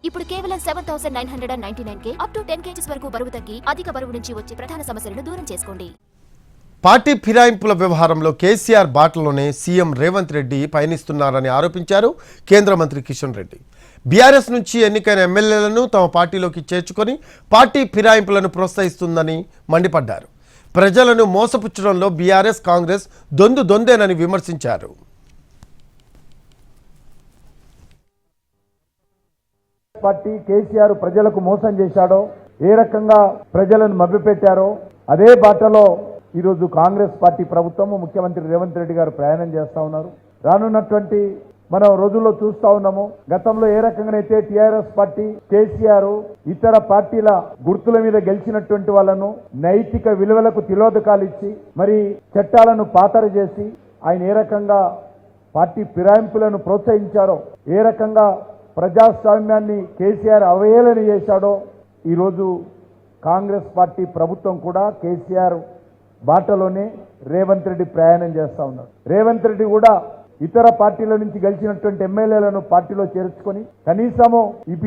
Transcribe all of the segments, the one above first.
ఇప్పుడు కేవలం 7,999 up to 10 kgs వరకు బరువు తగ్గి అధిక బరువు నుంచి వచ్చే ప్రధాన సమస్యలను దూరం చేసుకోండి. పార్టీ ఫిరాయింపుల వ్యవహారంలో కేసీఆర్ బాటలోనే సీఎం రేవంత్ రెడ్డి పయనిస్తున్నారని ఆరోపించారు కేంద్ర మంత్రి కిషన్ రెడ్డి. బీఆర్ఎస్ నుంచి ఎన్నికైన ఎమ్మెల్యేలను తమ పార్టీలోకి చేర్చుకొని పార్టీ ఫిరాయింపులను ప్రోత్సహిస్తుందని మండిపడ్డారు. ప్రజలను మోసపుచ్చడంలో బీఆర్ఎస్ కాంగ్రెస్ దొందేనని విమర్శించారు. పార్టీ కేసీఆర్ ప్రజలకు మోసం చేశాడో, ఏ రకంగా ప్రజలను మభ్యపెట్టారో అదే బాటలో ఈరోజు కాంగ్రెస్ పార్టీ ప్రభుత్వం ముఖ్యమంత్రి రేవంత్ రెడ్డి గారు ప్రయాణం చేస్తా ఉన్నారు. రానున్నటువంటి మనం రోజుల్లో చూస్తా ఉన్నాము. గతంలో ఏ రకంగానైతే టీఆర్ఎస్ పార్టీ కేసీఆర్ ఇతర పార్టీల గుర్తుల మీద గెలిచినటువంటి వాళ్ళను నైతిక విలువలకు తిలోదకాలు ఇచ్చి మరి చట్టాలను పాతరు చేసి ఆయన ఏ రకంగా పార్టీ ఫిరాయింపులను ప్రోత్సహించారో, ఏ రకంగా ప్రజాస్వామ్యాన్ని కేసీఆర్ అవహేళన చేశాడో ఈరోజు కాంగ్రెస్ పార్టీ ప్రభుత్వం కూడా కేసీఆర్ బాటలోనే రేవంత్ రెడ్డి ప్రయాణం చేస్తా ఉన్నారు. రేవంత్ రెడ్డి కూడా ఇతర పార్టీల నుంచి గెలిచినటువంటి ఎమ్మెల్యేలను పార్టీలో చేర్చుకొని కనీసము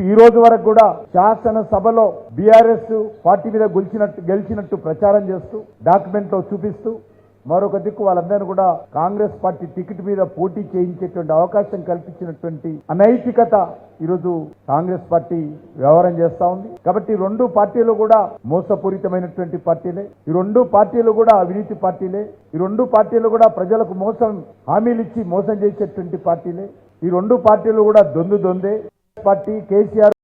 ఈ రోజు వరకు కూడా శాసనసభలో బీఆర్ఎస్ పార్టీ మీద గెలిచినట్టు ప్రచారం చేస్తూ డాక్యుమెంట్ లో చూపిస్తూ మరొక దిక్కు వాళ్ళందరినీ కూడా కాంగ్రెస్ పార్టీ టికెట్ మీద పోటీ చేయించేటువంటి అవకాశం కల్పించినటువంటి అనైతికత ఈరోజు కాంగ్రెస్ పార్టీ వ్యవహారం చేస్తా ఉంది. కాబట్టి రెండు పార్టీలు కూడా మోసపూరితమైనటువంటి పార్టీలే, ఈ రెండు పార్టీలు కూడా అవినీతి పార్టీలే, ఈ రెండు పార్టీలు కూడా ప్రజలకు హామీలు ఇచ్చి మోసం చేసేటువంటి పార్టీలే, ఈ రెండు పార్టీలు కూడా దొందే. పార్టీ కేసీఆర్